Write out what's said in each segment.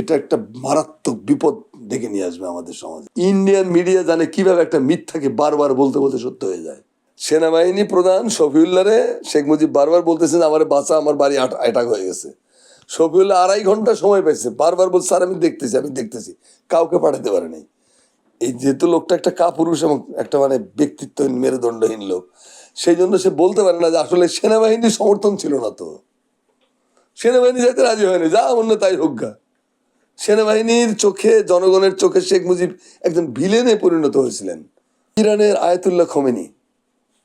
এটা একটা মারাত্মক বিপদ ডেকে নিয়ে আসবে আমাদের সমাজে। ইন্ডিয়ান মিডিয়া জানে কিভাবে একটা মিথ্যাকে বারবার বলতে বলতে সত্য হয়ে যায়। সেনাবাহিনী প্রধান শফিউল্লাহরে শেখ মুজিব বারবার বলতেছেন আমার বাঁচা, আমার বাড়ি অ্যাটাক হয়ে গেছে। শফিউল্লাহ 2.5 ঘন্টা সময় পাইছে, বারবার বলছে স্যার আমি দেখতেছি, কাউকে পাঠাতে পারে নাই। এই যেহেতু লোকটা একটা কাপুরুষ এবং একটা মানে ব্যক্তিত্বহীন মেরুদণ্ডহীন লোক, সেই জন্য সে বলতে পারে না যে আসলে সেনাবাহিনীর সমর্থন ছিল না, তো সেনাবাহিনী যাইতে রাজি হয়নি, যা অন্য তাই হোক গা। সেনাবাহিনীর চোখে, জনগণের চোখে শেখ মুজিব একজন ভিলেনে পরিণত হয়েছিলেন। ইরানের আয়াতুল্লাহ খোমেনি,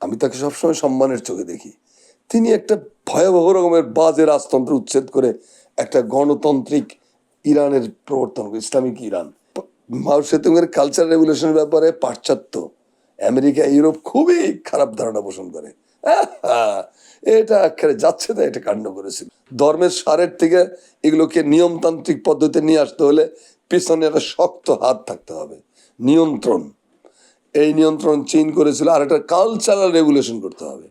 আমি তাকে সবসময় সম্মানের চোখে দেখি। তিনি একটা ভয়াবহ রকমের বাজে রাজতন্ত্র উচ্ছেদ করে একটা গণতান্ত্রিক ইরানের প্রবর্তন করে, ইসলামিক ইরান। মাও সেতুংয়ের কালচার রেভলিউশনের ব্যাপারে পাশ্চাত্য, আমেরিকা, ইউরোপ খুবই খারাপ ধারণা পোষণ করে। এটা আক্ষরে যাচ্ছে তাই এটা কাণ্ড করেছিল। ধর্মের সারের থেকে এগুলোকে নিয়মতান্ত্রিক পদ্ধতিতে নিয়ে আসতে হলে পিছনে একটা শক্ত হাত থাকতে হবে, নিয়ন্ত্রণ। এই নিয়ন্ত্রণ চীন করেছিল। আর একটা কালচারাল রেগুলেশন করতে হবে।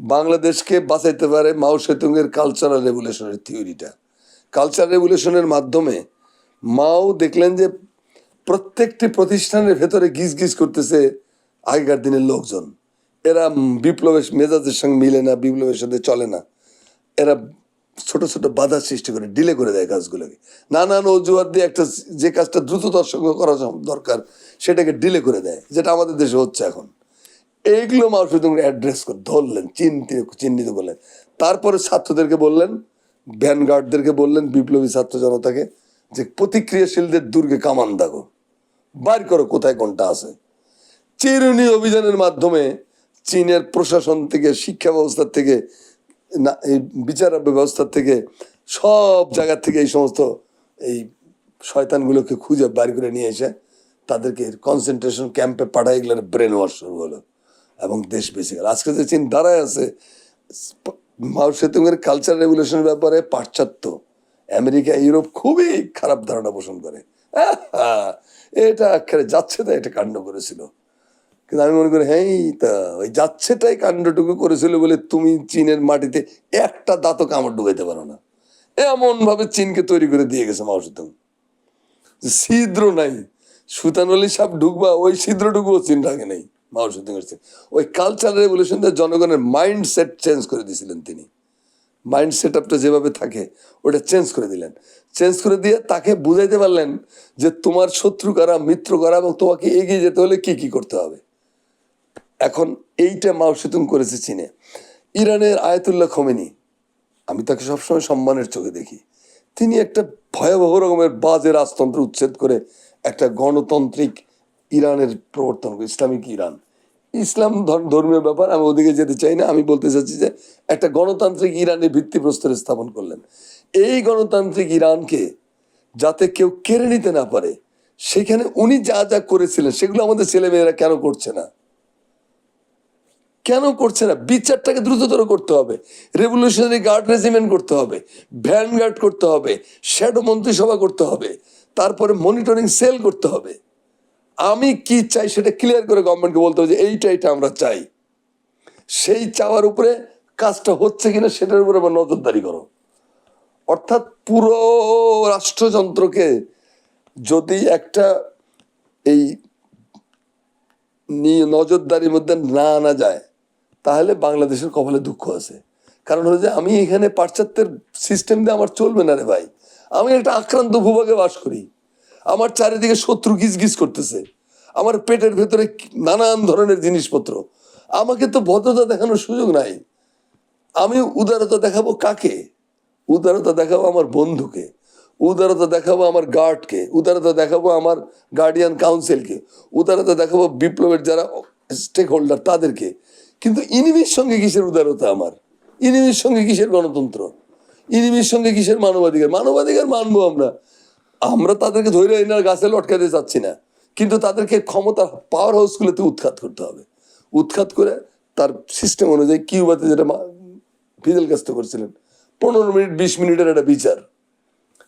বাংলাদেশকে বাঁচাইতে পারে মাও সেতুংয়ের কালচারাল রেগুলেশনের থিওরিটা। কালচার রেগুলেশনের মাধ্যমে মাও দেখলেন যে প্রত্যেকটি প্রতিষ্ঠানের ভেতরে গিজ গিজ করতেছে আগেকার দিনের লোকজন। এরা বিপ্লবের মেজাজের সঙ্গে মিলে না, বিপ্লবের সাথে চলে না। এরা ছোট ছোট বাধা সৃষ্টি করে ডিলে করে দেয় কাজগুলোকে। নানান অজুহাত দিয়ে একটা যে কাজটা দ্রুততার সঙ্গে করা দরকার সেটাকে ডিলে করে দেয়, যেটা আমাদের দেশে হচ্ছে এখন। এইগুলো মাও সেতুং অ্যাড্রেস করে ধরলেন, চিহ্নিত করলেন। তারপরে ছাত্রদেরকে বললেন, ভ্যানগার্ডদেরকে বললেন, বিপ্লবী ছাত্র জনতাকে, যে প্রতিক্রিয়াশীলদের দুর্গে কামান দাগো, বাইর করো কোথায় কোনটা আছে। চিরুনি অভিযানের মাধ্যমে চীনের প্রশাসন থেকে, শিক্ষা ব্যবস্থা থেকে, এই বিচার ব্যবস্থা থেকে, সব জায়গা থেকে এই সমস্ত এই শয়তানগুলোকে খুঁজে বাইর করে নিয়ে এসে তাদেরকে কনসেন্ট্রেশন ক্যাম্পে পাঠায়, এগুলোর ব্রেন ওয়াশ শুরু হলো এবং দেশ বেঁচে গেল। আজকে যে চীন দাঁড়ায় আছে, মাও সেতুংয়ের কালচার রেভলিউশনের ব্যাপারে পাশ্চাত্য, আমেরিকা, ইউরোপ খুবই খারাপ ধারণা পোষণ করে। এটা আক্ষরে যাচ্ছে তাই এটা কাণ্ড করেছিল। কিন্তু আমি মনে করি হ্যাঁ, তা ওই যাচ্ছেটাই কাণ্ডটুকু করেছিল বলে তুমি চীনের মাটিতে একটা দাঁতও কামড় ঢুকাইতে পারো না। এমন ভাবে চীনকে তৈরি করে দিয়ে গেছে মাও সেতুং। ছিদ্র নাই, সুতানলি সাপ ঢুকবা ওই ছিদ্রটুকুও চীন রাখে নাই মাও সেতুং। ওই কালচার রেভলিউশন জনগণের মাইন্ডসেট চেঞ্জ করে দিয়েছিলেন তিনি। মাইন্ড সেট আপটা যেভাবে থাকে ওটা চেঞ্জ করে দিলেন। চেঞ্জ করে দিয়ে তাকে বুঝাইতে পারলেন যে তোমার শত্রু কারা, মিত্র কারা, এবং তোমাকে এগিয়ে যেতে হলে কি কি করতে হবে। এখন এইটা মাও সেতুং করেছে চীনে। ইরানের আয়াতুল্লাহ খোমেনি, আমি তাকে সবসময় সম্মানের চোখে দেখি। তিনি একটা ভয়াবহ রকমের বাজে রাজতন্ত্র উচ্ছেদ করে একটা গণতান্ত্রিক ইরানের প্রবর্তন করে, ইসলামিক ইরান। ইসলাম ধর্মীয় ব্যাপার, আমি ওদিকে যেতে চাই না। আমি বলতে চাচ্ছি যে একটা গণতান্ত্রিক ইরানের ভিত্তিপ্রস্তর স্থাপন করলেন। এই গণতান্ত্রিক ইরানকে যাতে কেউ কেড়ে নিতে না পারে, সেখানে উনি যা যা করেছিলেন সেগুলো আমাদের ছেলেমেয়েরা কেন করছে না? বিচারটাকে দ্রুততর করতে হবে, রেভলিউশনারি গার্ড রেজিমেন্ট করতে হবে, ভ্যানগার্ড করতে হবে, শ্যাডো মন্ত্রিসভা করতে হবে, তারপরে মনিটরিং সেল করতে হবে। আমি কি চাই সেটা ক্লিয়ার করে গভর্নমেন্টকে বলতে হবে যে এইটা আমরা চাই। সেই চাওয়ার উপরে কাজটা হচ্ছে কিনা সেটার উপরে আবার নজরদারি করো। অর্থাৎ পুরো রাষ্ট্রযন্ত্রকে যদি একটা এই নজরদারির মধ্যে না আনা যায়, তাহলে বাংলাদেশের কপালে দুঃখ আছে। কারণ হলো যে আমি এখানে পাশ্চাত্যের সিস্টেম দিয়ে আমার চলবে না রে ভাই। আমি একটা আক্রান্ত ভূভাগে বাস করি, আমার চারিদিকে শত্রু গিজ গিজ করতেছে, আমার পেটের ভেতরে নানান ধরনের জিনিসপত্র। আমাকে তো ভদ্রতা দেখানোর সুযোগ নাই। আমি উদারতা দেখাবো কাকে? উদারতা দেখাবো আমার বন্ধুকে, উদারতা দেখাবো আমার গার্ডকে, উদারতা দেখাবো আমার গার্ডিয়ান কাউন্সিলকে, উদারতা দেখাবো বিপ্লবের যারা স্টেক হোল্ডার তাদেরকে। কিন্তু ইনিমির সঙ্গে কিসের উদারতা আমার? ইনিমির সঙ্গে কিসের গণতন্ত্র? ইনিমির সঙ্গে কিসের মানবাধিকার? মানবাধিকার মানবো আমরা। আমরা তাদেরকে ধরে এনার গাছে লটকাতে চাচ্ছি না, কিন্তু তাদেরকে ক্ষমতা পাওয়ার হাউসগুলোতে উৎখাত করতে হবে। উৎখাত করে তার সিস্টেম অনুযায়ী কিউবাতে যেটা ফিদেল কাস্ট্রো করছিলেন, 15 মিনিট 20 মিনিটের একটা বিচার।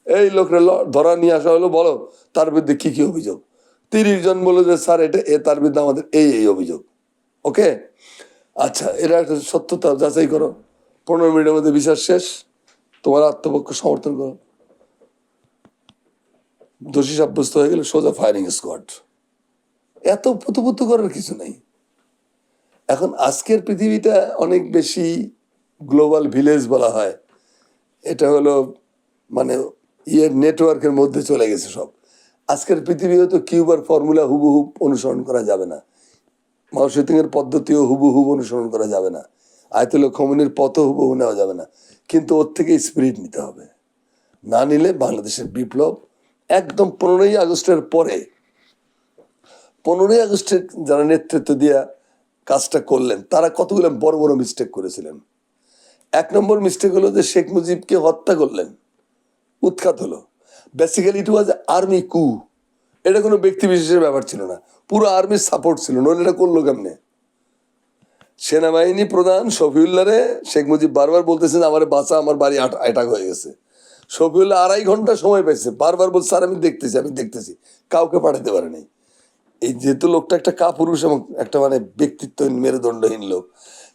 এই লোকরা ধরা নিয়ে আসা হলো, বলো তার বিরুদ্ধে কি কি অভিযোগ। 30 জন বললো যে স্যার এটা তার বিরুদ্ধে আমাদের এই অভিযোগ। ওকে, আচ্ছা, এটা একটা সত্যতা যাচাই করো। 15 মিনিটের মধ্যে বিচার শেষ, তোমার আত্মপক্ষ সমর্থন করো। দোষী সাব্যস্ত হয়ে গেলে সোজা ফায়ারিং স্কোয়াড। এত পুতুপুতু করার কিছু নাই। এখন আজকের পৃথিবীটা অনেক বেশি গ্লোবাল ভিলেজ বলা হয়, এটা হলো মানে নেটওয়ার্কের মধ্যে চলে গেছে সব। আজকের পৃথিবী হয়তো কিউবার ফর্মুলা হুবহুব অনুসরণ করা যাবে না, মাও সেতুংয়ের পদ্ধতিও হুবহুব অনুসরণ করা যাবে না, আয়তুল্লাহ খোমেনির পথও হুবহু নেওয়া যাবে না, কিন্তু ওর থেকে স্পিরিট নিতে হবে। না নিলে বাংলাদেশের বিপ্লব একদম 15ই আগস্টের পরে, 15ই আগস্টের যারা নেতৃত্ব দিয়া কাজটা করলেন তারা কতগুলো বড় বড় মিস্টেক করেছিলেন। 1 নম্বর মিস্টেক হলো যে শেখ মুজিবকে হত্যা করলেন, উৎখাত হলো। বেসিক্যালি ইট ওয়াজ আর্মি কু, এটা কোনো ব্যক্তি বিশেষের ব্যাপার ছিল না, পুরো আর্মির সাপোর্ট ছিল, নইলে এটা করলো কেমনে? সেনাবাহিনী প্রধান শফিউল্লাহরে শেখ মুজিব বারবার বলতেছেন আমার বাঁচা, আমার বাড়ি অ্যাটাক হয়ে গেছে। শফিউল্লাহ 2.5 ঘন্টা সময় পেয়েছে, বারবার বলছে স্যার আমি দেখতেছি, কাউকে পাঠাতে পারেনি। এই যেহেতু লোকটা একটা কাপুরুষ এবং একটা মানে ব্যক্তিত্বহীন মেরুদণ্ডহীন লোক,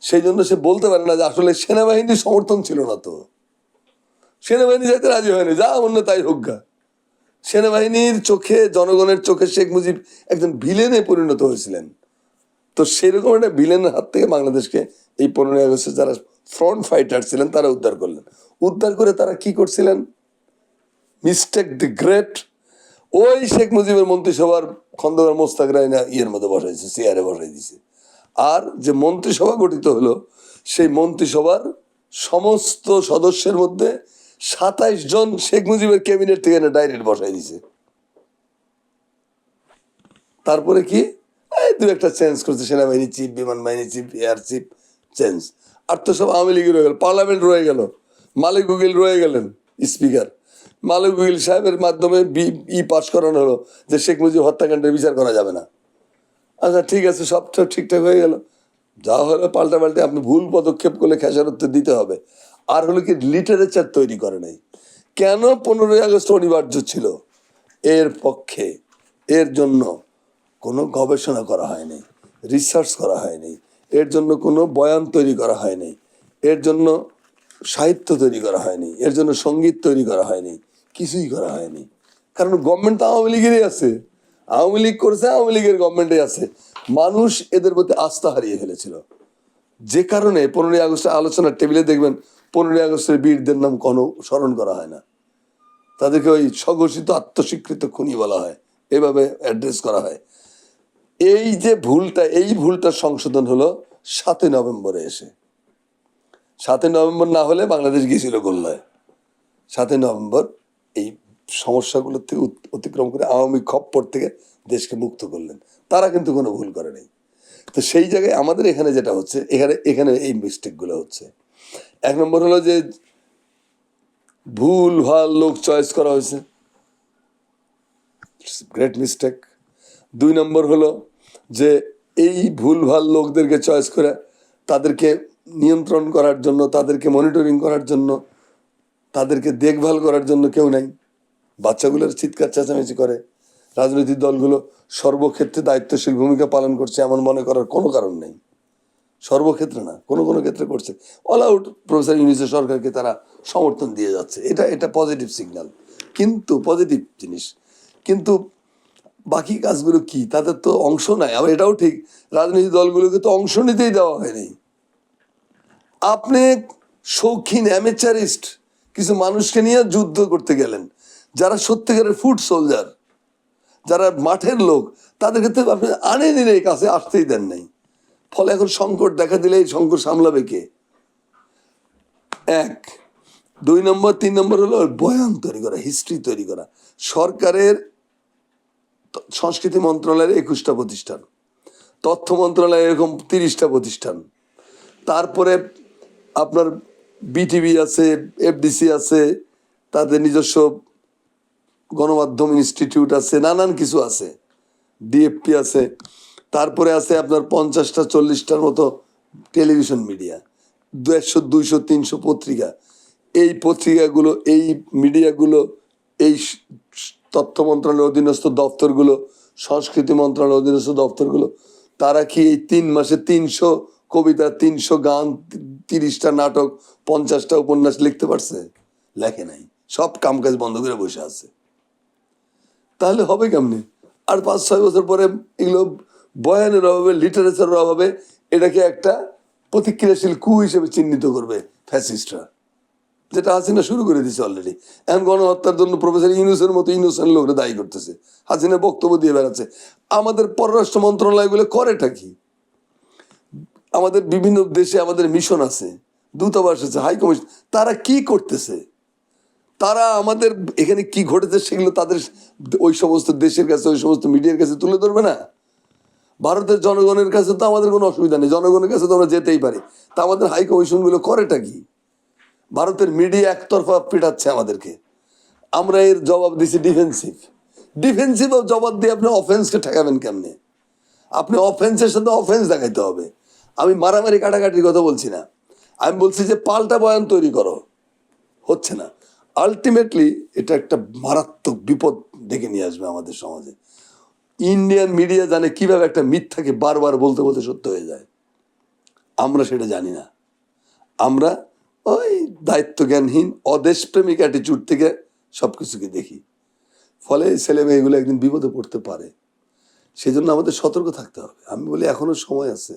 সেই জন্য সে বলতে পারে না যে আসলে সেনাবাহিনীর সমর্থন ছিল না, তো সেনাবাহিনী যাইতে রাজি হয়নি, যা অন্য তাই হোক গা। সেনাবাহিনীর চোখে, জনগণের চোখে শেখ মুজিব একজন ভিলেনে পরিণত হয়েছিলেন। তো সেরকম একটা ভিলেনের হাত থেকে বাংলাদেশকে এই 15ই আগস্টে যারা ফ্রন্ট ফাইটার ছিলেন তারা উদ্ধার করলেন। উদ্ধার করে তারা কি করছিলেন? মিস্টেক দি গ্রেট। ওই শেখ মুজিবের মন্ত্রিসভার খন্দকার মোস্তাক রায়না মধ্যে বসাইছে, চেয়ারে বসাই দিছে। আর যে মন্ত্রিসভা গঠিত হলো, সেই মন্ত্রিসভার সমস্ত সদস্যের মধ্যে 27 জন শেখ মুজিবের ক্যাবিনেট থেকে ডাইরেক্ট বসাই দিছে। তারপরে কি এই 2-1টা চেঞ্জ করছে, সেনাবাহিনী চিফ, বিমান বাহিনী চিফ, এয়ার চিফ চেঞ্জ। আর তো সব আওয়ামী লীগের রয়ে গেল, পার্লামেন্ট রয়ে গেল, মালিক উকিল রয়ে গেলেন স্পিকার। মালিক উকিল সাহেবের মাধ্যমে পাস করানো হলো যে শেখ মুজিব হত্যাকাণ্ডের বিচার করা যাবে না। আচ্ছা ঠিক আছে, সব ঠিকঠাক হয়ে গেল। যা হলো পাল্টে আপনি ভুল পদক্ষেপ করলে খেসারত দিতে হবে। আর হলো কি, লিটারেচার তৈরি করে নাই। কেন 15ই আগস্ট অনিবার্য ছিল? এর পক্ষে, এর জন্য কোনো গবেষণা করা হয়নি, রিসার্চ করা হয়নি, এর জন্য কোনো বয়ান তৈরি করা হয়নি, এর জন্য সাহিত্য তৈরি করা হয়নি, এর জন্য সঙ্গীত তৈরি করা হয়নি, কিছুই করা হয়নি। কারণ গভর্নমেন্ট তো আওয়ামী লীগেরই আছে, আওয়ামী লীগ করেছে, আওয়ামী লীগের গভর্নমেন্টে আছে। মানুষ এদের প্রতি আস্থা হারিয়ে ফেলেছিল, যে কারণে 15ই আগস্টের আলোচনার টেবিলে দেখবেন 15ই আগস্টের বীরদের নাম কোনো স্মরণ করা হয় না। তাদেরকে ওই স্বঘোষিত আত্মস্বীকৃত খুনি বলা হয়, এভাবে অ্যাড্রেস করা হয়। এই ভুলটা সংশোধন হলো 7ই নভেম্বরে এসে। 7ই নভেম্বর না হলে বাংলাদেশ গিয়েছিল গোল্লায়। 7ই নভেম্বর এই সমস্যাগুলো থেকে অতিক্রম করে আওয়ামী খপ্পর থেকে দেশকে মুক্ত করলেন। তারা কিন্তু কোনো ভুল করে নাই। তো সেই জায়গায় আমাদের এখানে যেটা হচ্ছে, এখানে এই মিস্টেকগুলো হচ্ছে। 1 নম্বর হলো যে ভুল ভাল লোক চয়েস করা হয়েছে, গ্রেট মিস্টেক। 2 নম্বর হলো যে এই ভুল ভাল লোকদেরকে চয়েস করে তাদেরকে নিয়ন্ত্রণ করার জন্য, তাদেরকে মনিটরিং করার জন্য, তাদেরকে দেখভাল করার জন্য কেউ নাই। বাচ্চাগুলোর চিৎকার চেঁচামেচি করে। রাজনৈতিক দলগুলো সর্বক্ষেত্রে দায়িত্বশীল ভূমিকা পালন করছে এমন মনে করার কোনো কারণ নেই। সর্বক্ষেত্রে না, কোনো কোনো ক্ষেত্রে করছে। অল আউট প্রফেসর ইউনূসের সরকারকে তারা সমর্থন দিয়ে যাচ্ছে, এটা পজিটিভ সিগন্যাল, কিন্তু পজিটিভ জিনিস। কিন্তু বাকি কাজগুলো কি, তাদের তো অংশ নাই। আবার এটাও ঠিক, রাজনৈতিক দলগুলোকে তো অংশ নিতেই দেওয়া হয়নি। আপনি শৌখিন অ্যামেচারিস্ট কিছু মানুষকে নিয়ে যুদ্ধ করতে গেলেন, যারা সত্যিকারের ফুট সোলজার, যারা মাঠের লোক, তাদেরকে তো আপনি আনেনি, এই কাছে আসতেই দেন নাই। ফলে এখন সংকট দেখা দিলে এই সংকট সামলাবে কে? 1। 2 নম্বর, 3 নম্বর হলো বয়ান তৈরি করা, হিস্ট্রি তৈরি করা। সরকারের সংস্কৃতি মন্ত্রণালয়ের 21টা প্রতিষ্ঠান, তথ্য মন্ত্রণালয় এরকম 30টা প্রতিষ্ঠান, তারপরে আপনার বিটিভি আছে, এফডিসি আছে, তাদের নিজস্ব গণমাধ্যম ইনস্টিটিউট আছে, নানান কিছু আছে, ডিএফপি আছে, তারপরে আছে আপনার 50টা 40টার মতো টেলিভিশন মিডিয়া, 150, 200, 300 পত্রিকা। এই পত্রিকাগুলো, এই মিডিয়াগুলো, এই তথ্য মন্ত্রণালয়ের অধীনস্থ দপ্তরগুলো, সংস্কৃতি মন্ত্রণালয়ের অধীনস্থ দপ্তরগুলো, তারা কি এই 3 মাসে 300 কবিতা, 300 গান, 30টা নাটক, 50টা উপন্যাস লিখতে পারছে? লেখে নাই, সব কামকাজ বন্ধ করে বসে আছে। তাহলে হবে কেমনে? আর 5-6 বছর পরে এগুলো বয়ানের অভাবে, লিটারেচারের অভাবে এটাকে একটা প্রতিক্রিয়াশীল কু হিসেবে চিহ্নিত করবে ফ্যাসিস্টরা, যেটা হাসিনা শুরু করে দিয়েছে অলরেডি। এখন গণহত্যার জন্য প্রফেসর ইউনূসের মতো ইনোসেন্ট লোকরা দায়ী করতেছে, হাসিনা বক্তব্য দিয়ে বেড়াচ্ছে। আমাদের পররাষ্ট্র মন্ত্রণালয়গুলো করেটা কি? আমাদের বিভিন্ন দেশে আমাদের মিশন আছে, দূতাবাস আছে, হাই কমিশন, তারা কি করতেছে? তারা আমাদের এখানে কি ঘটেছে সেগুলো তাদের ওই সমস্ত দেশের কাছে, ওই সমস্ত মিডিয়ার কাছে তুলে ধরবে না? ভারতের জনগণের কাছে তো আমাদের কোনো অসুবিধা নেই, জনগণের কাছে তো আমরা যেতেই পারি। তা আমাদের হাই কমিশনগুলো করেটা কি? ভারতের মিডিয়া একতরফা পেটাচ্ছে আমাদেরকে, আমরা এর জবাব দিছি ডিফেন্সিভ। ডিফেন্সিভ জবাব দিয়ে আপনি অফেন্সকে ঠেকাবেন কেমনে? আপনি অফেন্সের সাথে অফেন্স দেখাইতে হবে। আমি মারামারি কাটাকাটির কথা বলছি না, আমি বলছি যে পাল্টা বয়ান তৈরি করো, হচ্ছে না। আলটিমেটলি এটা একটা মারাত্মক বিপদ ডেকে নিয়ে আসবে আমাদের সমাজে। ইন্ডিয়ান মিডিয়া জানে কিভাবে একটা মিথ্যাকে বারবার বলতে বলতে সত্য হয়ে যায়, আমরা সেটা জানি না। আমরা ওই দায়িত্বজ্ঞানহীন অদেশপ্রেমিক অ্যাটিচিউড থেকে সবকিছুকে দেখি, ফলে ছেলে মেয়েগুলো একদিন বিপদে পড়তে পারে। সেই জন্য আমাদের সতর্ক থাকতে হবে। আমি বলি এখনো সময় আছে।